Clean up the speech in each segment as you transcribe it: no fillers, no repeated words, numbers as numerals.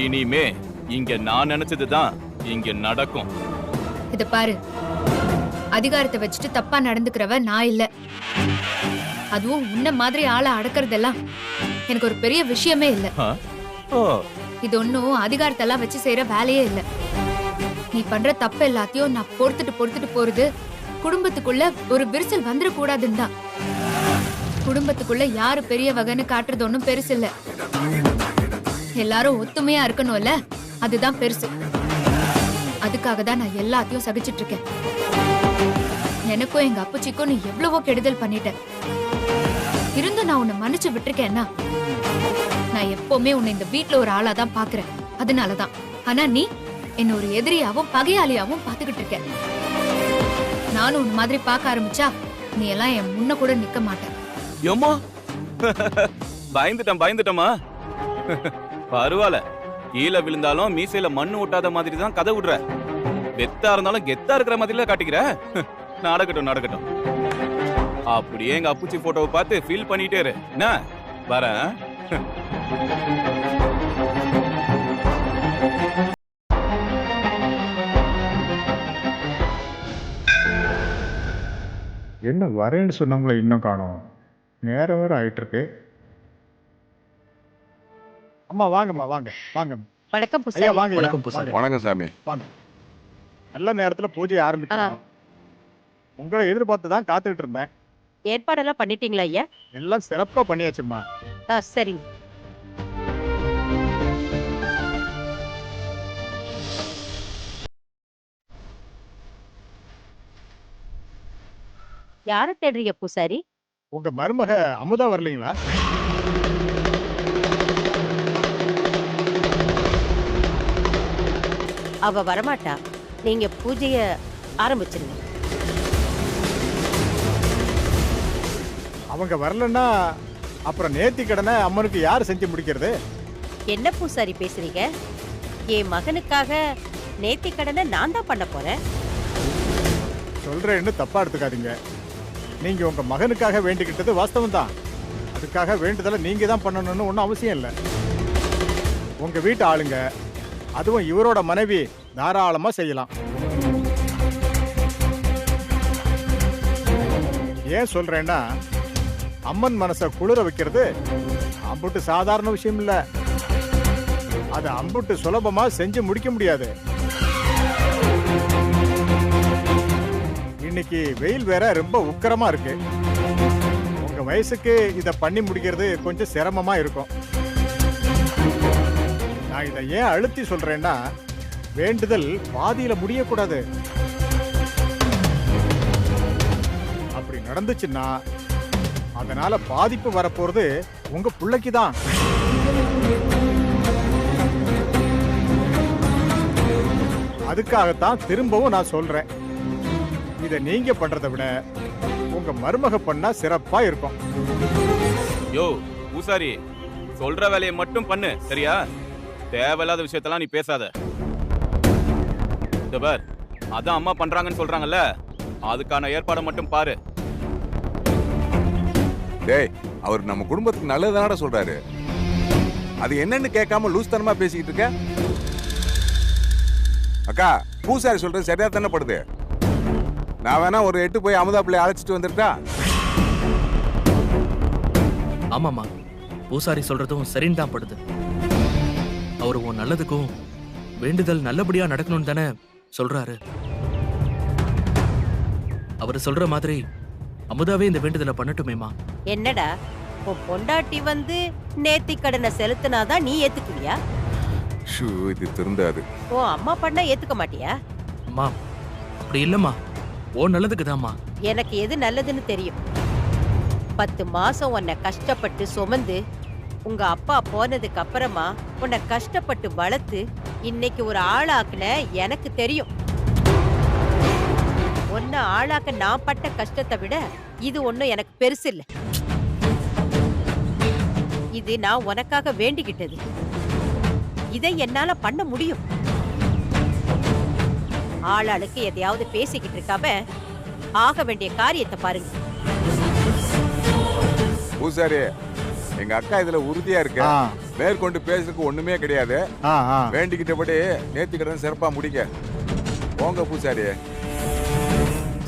இனிமே இங்க நான் நினைச்சதுதான் இங்க நடக்கும். இத பாரு, அதிகாரத்தை வச்சுட்டு தப்பா நடந்துக்கிறவ நான் இல்ல. அதுவும் உன்ன மாதிரி ஆளை அடக்கறதெல்லாம் எனக்கு ஒரு பெரிய விஷயமே இல்ல. ஓ, இது ஒன்னும் அதிகாரத்தெல்லாம் வச்சு செய்யற வேலையே இல்ல. நீ பண்ற தப்பு எல்லாத்தையும் நான் பொறுத்துட்டு போறது குடும்பத்துக்குள்ள ஒரு விரிசல் வந்துடக்கூடாதுன்னு தான். குடும்பத்துக்குள்ள யாரு பெரிய வகைன்னு காட்டுறது ஒன்னும் பெருசு இல்ல. எல்லாரும் ஒத்துமையா இருக்கணும்ல, அதுதான் பெருசு. அதுக்காக தான் நான் எல்லாத்தையும் சகிச்சிட்டு இருக்கேன். எனக்கும் எங்க அப்பச்சிக்கும் நீ எவ்வளவோ கெடுதல் பண்ணிட்ட. இருந்து நான் உன்னை மன்னிச்சு விட்டுருக்கேன்னா, நான் எப்பவுமே உன்னை இந்த வீட்டுல ஒரு ஆளா தான் பாக்குறேன். அதனாலதான். ஆனா நீ என்ன ஒரு எதிரியாவும் பகையாளியாவும் பாத்துக்கிட்டு இருக்க. நானும் உன் மாதிரி பார்க்க ஆரம்பிச்சா நீ எல்லாம் என் முன்ன கூட நிக்க மாட்டேன். ஏம்மா பயந்துட்டமா. பரவாயில்ல, கீழே விழுந்தாலும் மீசையில மண்ணு ஒட்டாத மாதிரி தான் கதை விடுற. வெத்தா இருந்தாலும் கெத்தா இருக்கிற மாதிரில காட்டிக்கிற. நடக்கட்டும். அப்படியே எங்க அப்புச்சி போட்டோவை பார்த்து ஃபீல் பண்ணிட்டே இரு. என்ன வரேன். என்ன வரேன்னு சொன்னவங்கள இன்னும் காணோம். நேரம் வேற ஆயிட்டு இருக்கு. அம்மா வாங்கம்மா, வாங்க. வணக்கம் ஐயா பூசாரி. வாங்க. வணக்கம் பூசாரி. வணக்கம் சாமி. வாங்க. நல்ல நேரத்துல பூஜை ஆரம்பிச்சோம். உங்களை எதிர்பார்த்து தான் காத்துக்கிட்டு இருந்தேன். ஏற்பாடெல்லாம் பண்ணிட்டீங்களா ஐயா? எல்லாம் சிறப்பா பண்ணியாச்சும்மா. சரிங்க. யார தேடுறீங்க பூசாரி? உங்க மருமக அமுதா வரலீங்களா? அவ வரமாட்டா. நீங்க பூஜைய ஆரம்பிச்சிருங்க. அவங்க வரலன்னா அப்புறம் நேர்த்தி கடனை அம்மனுக்கு யார் செஞ்சு முடிக்கிறது? என்ன பூசாரி பேசுறீங்க? என் மகனுக்காக நேர்த்தி கடனை நான் தான் பண்ண போறேன். சொல்றேன்னு தப்பா எடுத்துக்காதீங்க. நீங்க உங்க மகனுக்காக வேண்டிக்கிட்டது வாஸ்தவம் தான். அதுக்காக வேண்டுதலை நீங்க தான் பண்ணணும்னு ஒன்றும் அவசியம் இல்லை. உங்க வீட்டு ஆளுங்க, அதுவும் இவரோட மனைவி, தாராளமா செய்யலாம். ஏன் சொல்றேன்னா, அம்மன் மனசை குளிர வைக்கிறது அம்புட்டு சாதாரண விஷயம் இல்ல. அது அம்புட்டு சுலபமா செஞ்சு முடிக்க முடியாது. இன்னைக்கு வெயில் வேற ரொம்ப உக்கிரமா இருக்கு. உங்க வயசுக்கு இத பண்ணி முடிக்கிறது கொஞ்சம் சிரமமா இருக்கும். நான் இதை ஏன் அழுத்தி சொல்றேன்னா, வேண்டுதல் பாதியில முடியக்கூடாது. அப்படி நடந்துச்சுன்னா அதனால பாதிப்பு வரப்போறது உங்க பிள்ளைக்கு தான். அதுக்காகத்தான் திரும்பவும் நான் சொல்றேன், இத நீங்க பண்றதை விட உங்க மருமக பண்ணா சிறப்பா இருக்கும். யோ பூசாரி, சொல்ற வேலையை மட்டும் பண்ணு, சரியா? தேவையில்லாத விஷயத்தெல்லாம் நீ பேசாத. இந்த பார், அதான் அம்மா பண்றாங்கன்னு சொல்றாங்கல்ல, அதுக்கான ஏற்பாடை மட்டும் பாரு. டேய், அவர் நம்ம குடும்பத்துக்கு நல்லதுதானடா சொல்றாரு. அது என்னன்னு கேட்காம லூஸ் தனமா பேசிக்கிட்டு இருக்க. அக்கா, பூசாரி சொல்றது சரியா தானே படுது. நான் வேணா ஒரு 8 போய் அமுதா பிள்ளை அழைச்சிட்டு வந்துட்டா? ஆமாமா, பூசாரி சொல்றதும் சரின்னு தான் படுது. அவரு உன் நல்லதுக்கும் வேண்டுதல் நல்லபடியா நடக்கணும்னு தானே சொல்றாரு. அவரு சொல்ற மாதிரி அமுதாவே இந்த வேண்டுதலை பண்ணட்டுமேமா. என்னடா, உன் பொண்டாட்டி வந்து நேர்த்தி கடனை செலுத்தினாதான் நீ ஏத்துக்குவியா? ஷூ, இது திருந்தாது. உன் அம்மா பண்ணா ஏத்துக்க மாட்டியா? அம்மா அப்படி இல்லம்மா, ஓ நல்லதுக்கு தான்மா. எனக்கு எது நல்லதுன்னு தெரியும். 10 மாசம் உன்னை கஷ்டப்பட்டு சுமந்து உங்க அப்பா போனதுக்கு அப்புறமா உன்னை கஷ்டப்பட்டு வளர்த்து இன்னைக்கு ஒரு ஆளாக்குன எனக்கு தெரியும். உன்னை ஆளாக்க நான் பட்ட கஷ்டத்தை விட இது ஒண்ணும் எனக்கு பெருசு இல்ல. இது நான் உனக்காக வேண்டிக்கிட்டது. இதை என்னால பண்ண முடியும். ஆளாளுக்கு எதையாவது பேசிக்கிட்டு இருக்காம ஆக வேண்டிய காரியத்தை பாருங்க. பூசாரி, எங்க அக்கா இதுல உறுதியா இருக்கு. ஆ மேற்கொண்டு பேசுறதுக்கு ஒண்ணுமே கிடையாது. ஆ ஆ வேண்டிக்கிட்டபடி நேர்த்திக்கடன் சிறப்பா முடிக்க போங்க பூசாரி.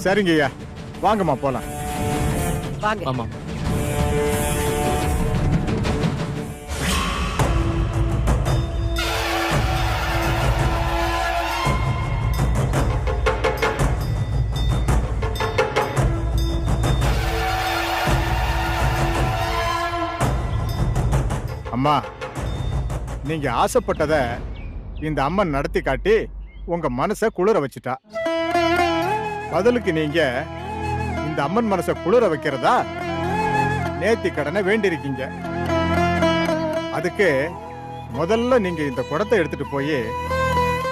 சரிங்க ஐயா, வாங்கம்மா போலாம். வாங்க. ஆமா. அம்மா, நீங்க ஆசைப்பட்டத இந்த அம்மன் நடத்தி காட்டி உங்க மனசை குளிர வச்சுட்டா. பதிலுக்கு நீங்க இந்த அம்மன் மனசை குளிர வைக்கிறதா நேர்த்தி கடனை வேண்டியிருக்கீங்க. அதுக்கு முதல்ல நீங்க இந்த குடத்தை எடுத்துட்டு போய்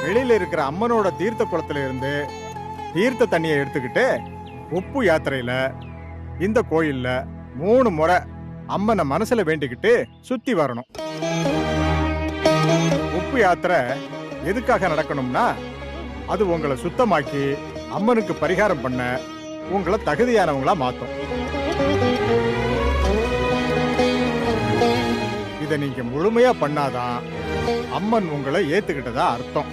வெளியில இருக்கிற அம்மனோட தீர்த்த குளத்துல இருந்து தீர்த்த தண்ணியை எடுத்துக்கிட்டு உப்பு யாத்திரையில இந்த கோயில்ல 3 முறை அம்மனை மனசுல வேண்டிக்கிட்டு சுத்தி வரணும். உப்பு யாத்திரை எதுக்காக நடக்கணும்னா, அது உங்களை சுத்தமாக்கி அம்மனுக்கு பரிகாரம் பண்ண உங்களை தகுதியானவங்களா மாத்தும். இத நீங்க முழுமையா பண்ணாதான் அம்மன் உங்களை ஏத்துக்கிட்டதா அர்த்தம்.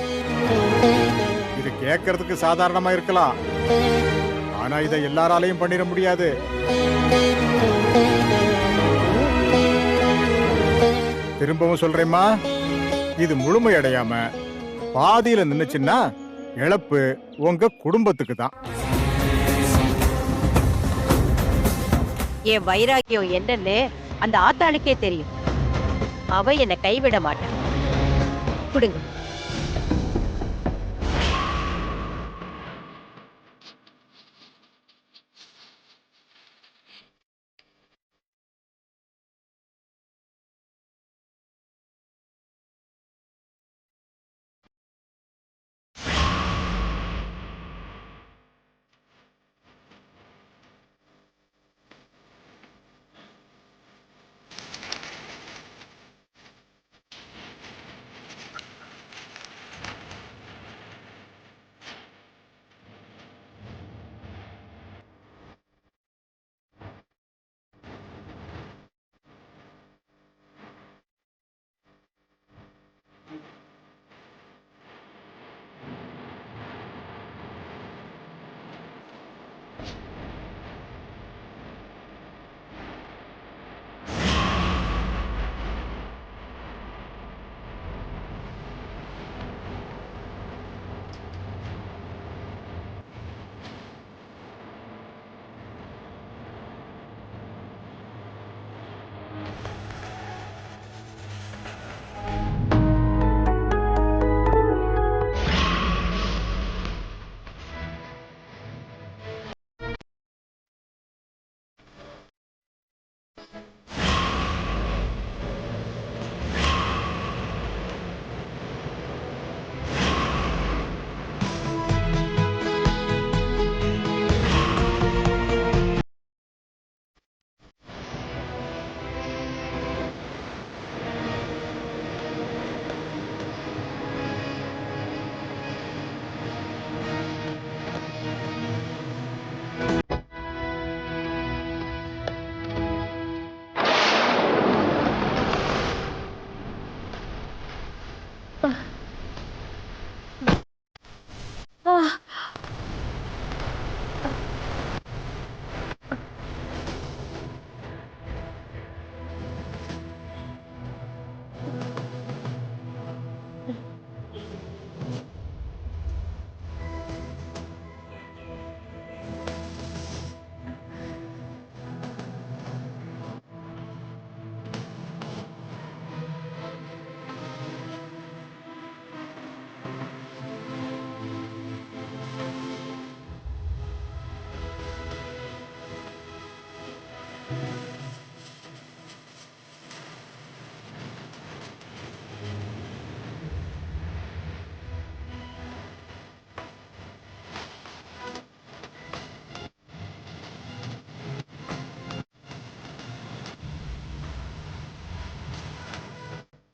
இது கேட்கறதுக்கு சாதாரணமா இருக்கலாம், ஆனா இதை எல்லாராலையும் பண்ணிட முடியாது. திரும்பவும் சொல்றேம்மா, இது முழுமையடையாம பாதியில நின்னுச்சுன்னா இழப்பு உங்க குடும்பத்துக்கு தான். என் வைராக்கியம் என்னன்னு அந்த ஆத்தாளுக்கே தெரியும். அவ என்னை கைவிட மாட்டான். கொடுங்க.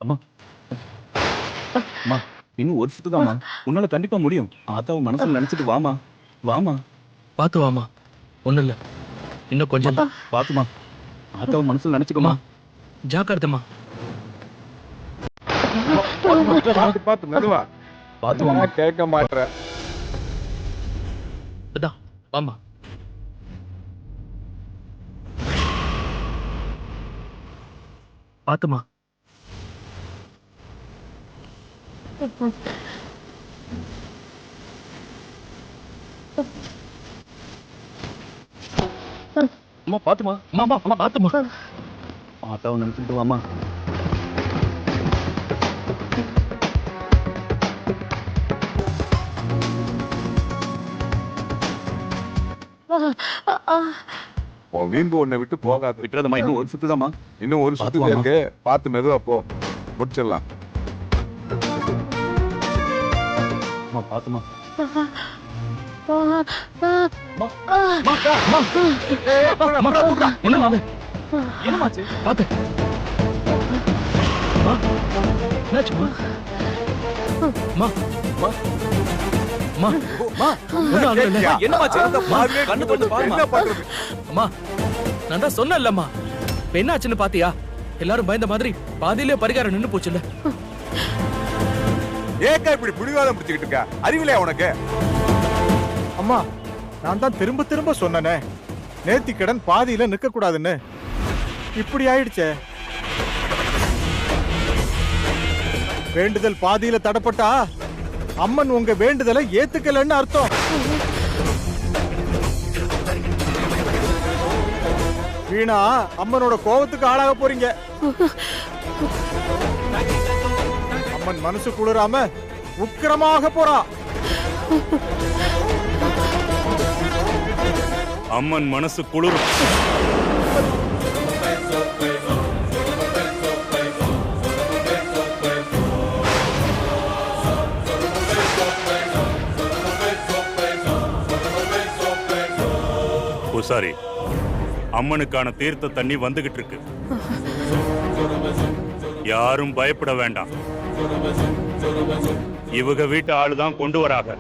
அம்மா அம்மா, இன்னும் ஒரு சுத்து தான்மா, உன்னால கண்டிப்பா முடியும். ஆத்தாவை மனசுல நினைச்சிட்டு வாமா, வாமா. பார்த்து வாமா, ஒன்றும் இல்லை, இன்னும் கொஞ்சம் தான். பாத்துமா, ஆத்தாவை மனசுல நினைச்சுக்கோமா. ஜாக்கிரதம்மா. பார்த்து மெதுவா கேட்க மாட்டேற. அதான் வாமா. பாத்துமா. அம்மா பாத்துமா. மாமா பாத்துமா. ஆட்டோ நினைச்சிட்டு வாமா. உன் வீம்பு உன்னை விட்டு போகாது. விட்டுறதுமா, இன்னும் ஒரு சுத்து தாமா. இன்னும் ஒரு சுத்து பாத்து இருக்கு, பார்த்து மெதுவா போ, முடிச்சிடலாம். அம்மா பாத்துமா. என்னமாச்சு? பாத்து. என்னாச்சுமா? மா மா மா மா ஒண்ணும் ஆகல. கேட்டியா? என்னமாச்சு? பாருங்க, கண்ணு திறந்து பாருமா. என்ன பண்றது? அம்மா நான் தான் சொன்னேன்லம்மா. இப்ப என்ன ஆச்சுன்னு பாத்தியா? எல்லாரும் பயந்த மாதிரி பாதியிலே பரிகாரம் நின்னு போச்சுல்ல. ஏக்கா இப்படி பிடிவாதம் பிடிச்சிக்கிட்டு இருக்க? அறிவிலையா உனக்கு? அம்மா, நான் தான் திரும்ப திரும்ப சொன்னனே, நேர்த்தி கடன் பாதியில நிக்க கூடாதுன்னு. இப்படி ஆயிடுச்சே. வேண்டுதல் பாதியில தடப்பட்டா அம்மன் உங்க வேண்டுதலை ஏத்துக்கலன்னு அர்த்தம். வீணா அம்மனோட கோபத்துக்கு ஆளாக போறீங்க. அம்மன் மனசு குளிராம உக்கிரமாக போறா. அம்மன் மனசு குளிரும். பூசாரி, அம்மனுக்கான தீர்த்த தண்ணி வந்துகிட்டு இருக்கு. யாரும் பயப்பட வேண்டாம். இவங்க வீட்டு ஆளுதான் கொண்டு வராங்க.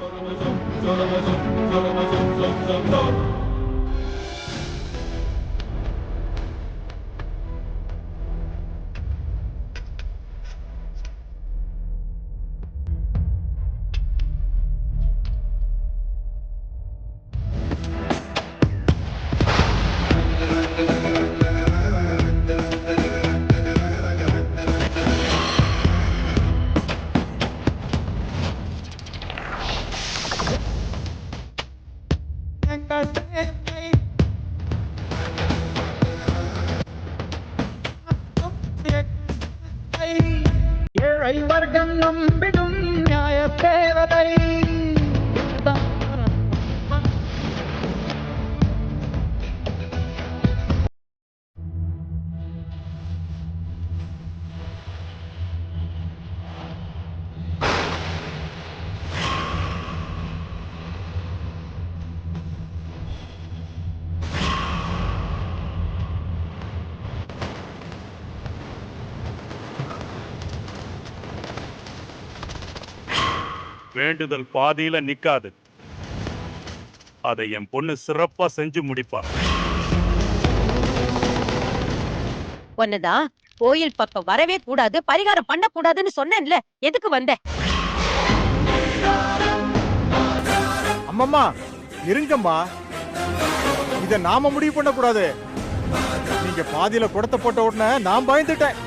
ஏழை வர்க்கம் நம்பிடும் நியாய தேவதை. வேண்டுதல் பாதியில நிக்காது. அதை என் பொண்ணு சிறப்பா செஞ்சு முடிப்பா. ஒன்னதான் கோயில் பக்கம் வரவே கூடாது, பரிகாரம் பண்ண கூடாதுன்னு சொன்னேன்ல, எதுக்கு வந்த? அம்மம்மா இருங்கம்மா, இத நாம முடிவு பண்ண கூடாது. நீங்க பாதியில குடத்தை போட்ட உடனே நான் பயந்துட்டேன்.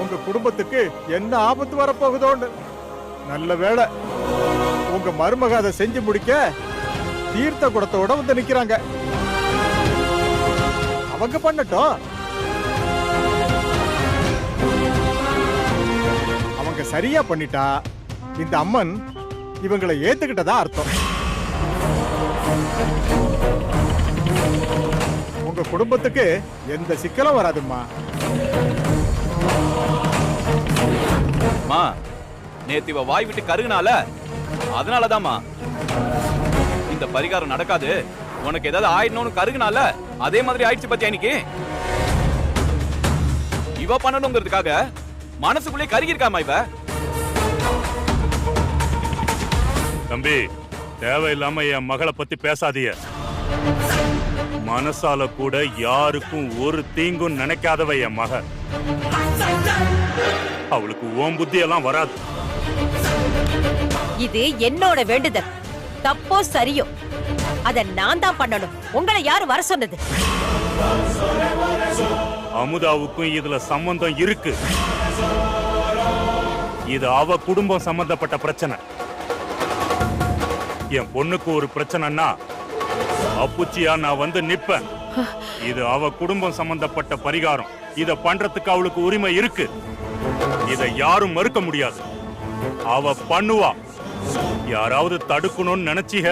உங்க குடும்பத்துக்கு என்ன ஆபத்து வரப்போகுதோன்னு. நல்ல வேளை உங்க மருமக அதை செஞ்சு முடிக்க தீர்த்த குடத்தோட வந்து நிக்கிறாங்க. அவங்க பண்ணட்டும். அவங்க சரியா பண்ணிட்டா இந்த அம்மன் இவங்களை ஏத்துக்கிட்டதா அர்த்தம். உங்க குடும்பத்துக்கு எந்த சிக்கலும் வராதும்மா. மா, நேத்து இவ வாய் விட்டு கருகுனால அதனாலதாம்மா இந்த பரிகாரம் நடக்காது. உனக்கு ஏதாவது ஆயிடணும்னு கருகுனால அதே மாதிரி ஆயிடுச்சு பத்தியா இன்னைக்கு. இவ பண்ணணுங்கிறதுக்காக மனசுக்குள்ளே கருகி இருக்காமா இவ. தம்பி, தேவையில்லாம என் மகளை பத்தி பேசாதீய. மனசால கூட யாருக்கும் ஒரு தீங்கும் நினைக்காதவ என் மக. அவளுக்கு ஓம் புத்தி எல்லாம் வராது. இது என்னோட வேண்டுதல். தப்போ சரியோ அத நான் தான் பண்ணணும். உங்களை யாரு வர சொன்னது? அமுதாவுக்கும் இதுல சம்பந்தம் இருக்கு. இது அவ குடும்பம் சம்பந்தப்பட்ட பிரச்சனை. என் பொண்ணுக்கு ஒரு பிரச்சனைன்னா அப்புச்சியா நான் வந்து நிப்பேன். இது அவ குடும்பம் சம்பந்தப்பட்ட பரிகாரம். இத பண்றதுக்கு அவளுக்கு உரிமை இருக்கு. இத யாரும் மறுக்க முடியாது. அவ பண்ணுவா. யாராவது தடுக்கணும்னு நினைச்சீங்க,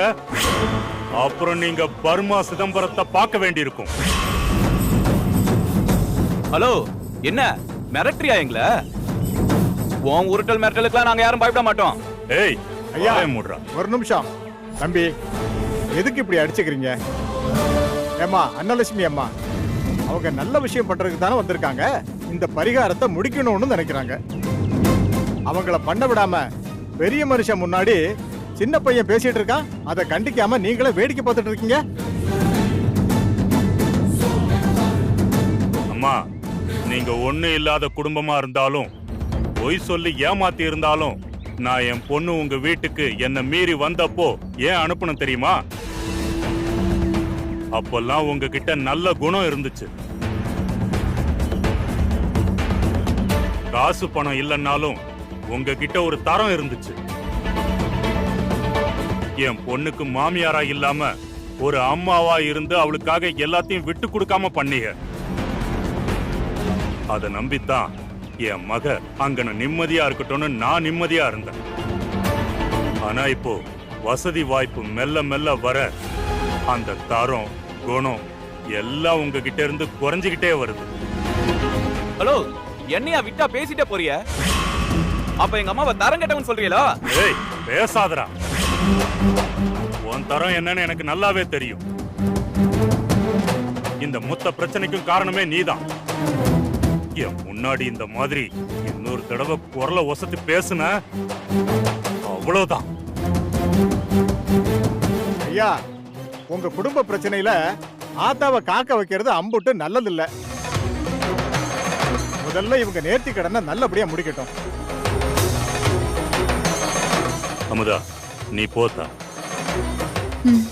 அப்புறம் நீங்க பர்மா சிதம்பரத்தை பார்க்க வேண்டியிருக்கும். ஹலோ, என்ன மிரட்டுறியா எங்கள? உன் உருட்டல் மிரட்டலுக்குலாம் நாங்க யாரும் பயப்பட மாட்டோம். ஏய் ஐயா வாயை மூடுறா. ஒரு நிமிஷம் தம்பி, எதுக்கு இப்படி அடிச்சுக்கிறீங்க? ஏம்மா அன்னலட்சுமி அம்மா, அவங்க நல்ல விஷயம் பண்றதுக்கு தானே வந்திருக்காங்க. இந்த பரிகாரத்தை முடிக்கணும்னு நினைக்கிறாங்க. அவங்கள பண்ண விடாம பெரிய மனுஷன் முன்னாடி சின்ன பையன் பேசிட்டு இருக்கான், அதை கண்டிக்காம நீங்களே வேடிக்கை பார்த்துட்டு இருக்கீங்க. அம்மா, நீங்க ஒண்ணு இல்லாத குடும்பமா இருந்தாலும், பொய் சொல்லி ஏமாத்தி இருந்தாலும், நான் என் பொண்ணு உங்க வீட்டுக்கு என்ன மீறி வந்தப்போ ஏன் அனுப்பணும் தெரியுமா? அப்பெல்லாம் உங்ககிட்ட நல்ல குணம் இருந்துச்சு. காசு பணம் இல்லைன்னாலும் உங்ககிட்ட ஒரு தரம் இருந்துச்சு. என் பொண்ணுக்கு மாமியாரா இல்லாம ஒரு அம்மாவா இருந்து அவளுக்காக எல்லாத்தையும் விட்டு கொடுக்காம பண்ணீங்க. அதை நம்பித்தான் என் மக அங்கன நிம்மதியா இருக்கட்டும்னு நான் நிம்மதியா இருந்தேன். ஆனா இப்போ வசதி வாய்ப்பு மெல்ல மெல்ல வர அந்த தரம் குணம் எல்லாம் உங்ககிட்ட இருந்து குறைஞ்சுகிட்டே வருது. ஹலோ, என்னையா விட்டா பேசிட்டே போறிய? அப்ப எங்க அம்மாவை தரம் கெட்டவன் சொல்றீங்களா? ஏய் பேசாதடா. உன் தரம் என்னன்னு எனக்கு நல்லாவே தெரியும். இந்த மொத்த பிரச்சனைக்கும் காரணமே நீதான். என் முன்னாடி இந்த மாதிரி இன்னொரு தடவை குரலை ஒசத்தி பேசுன அவ்வளவுதான். ஐயா, உங்க குடும்ப பிரச்சனையில ஆத்தாவை காக்க வைக்கிறது அம்புட்டு நல்லதில்ல. முதல்ல இவங்க நேர்த்தி கடனை நல்லபடியா முடிக்கட்டும். அமுதா, நீ போத்தா. ம்.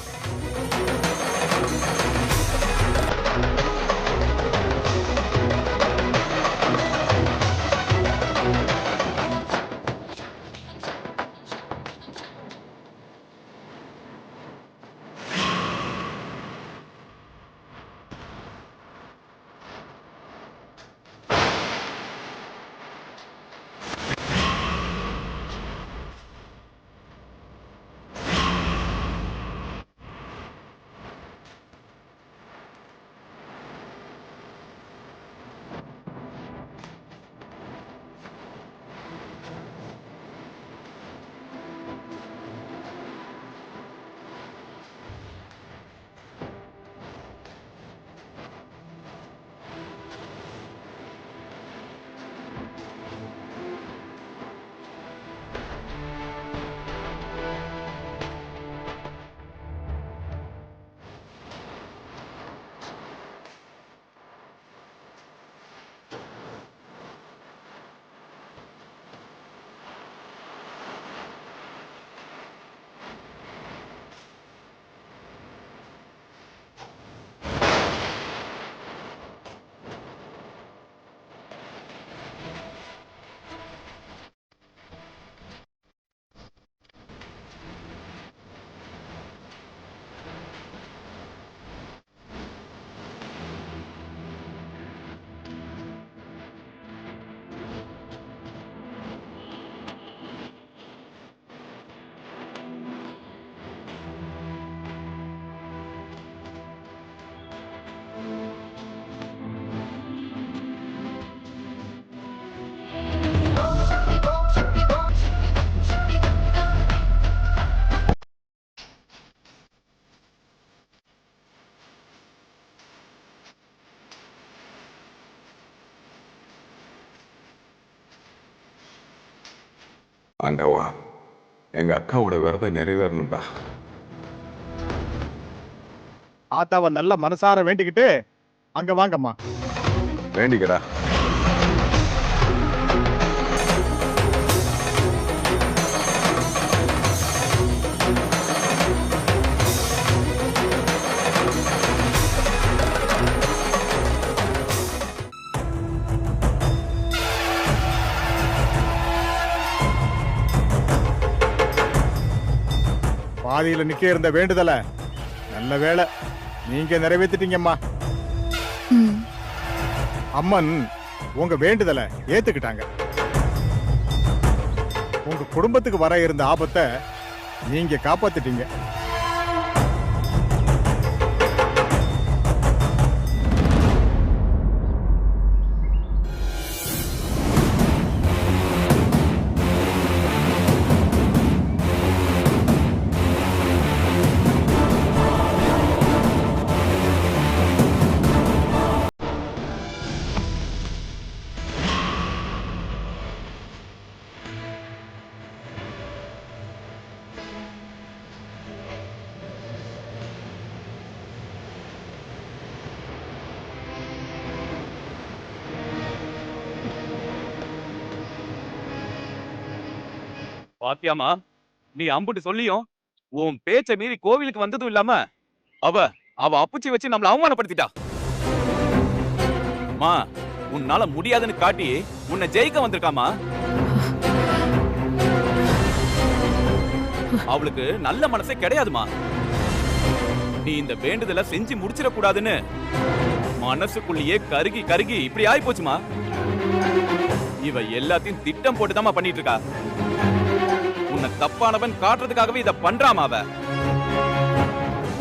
ஆண்டவா, எங்க அக்காவோட விரதம் நிறைவேறணும்டா. ஆத்தாவை நல்ல மனசார வேண்டிக்கிட்டு அங்க வாங்கம்மா. வேண்டிக்கடா. பாதியில நிக்க இருந்த வேண்டுதல நல்ல வேளை நீங்க நிறைவேத்திட்டீங்கம்மா. ம். அம்மன் உங்க வேண்டுதலை ஏத்துக்கிட்டாங்க. உங்க குடும்பத்துக்கு வர இருந்த ஆபத்தை நீங்க காப்பாத்திட்டீங்க. பாத்தியாமா, நீ அம்புட்டு சொல்லியும் உன் பேச்ச மீறி கோவிலுக்கு வந்ததும் இல்லாம அவ அவ அப்புச்சி வச்சு நம்மள அவமானப்படுத்திட்டா. மா, உன்னால முடியாதுன்னு காட்டி உன்னை ஜெயிக்க வந்திருக்காமா. அவளுக்கு நல்ல மனசே கிடையாதுமா. நீ இந்த வேண்டுதலை செஞ்சு முடிச்சிட கூடாதுன்னு மனசுக்குள்ளேயே கருகி கருகி இப்படி ஆயி போச்சுமா. இவ எல்லாத்தையும் திட்டம் போட்டுதாம்மா பண்ணிட்டு இருக்கா. உன்னை தப்பானவன் காட்டுறதுக்காகவே இத பண்றாமா அவ.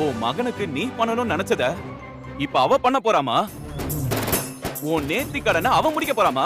உன் மகனுக்கு நீ பண்ணணும்னு நினைச்சத இப்ப அவ பண்ண போறாமா. உன் நேர்த்தி கடனை அவ முடிக்க போறாமா.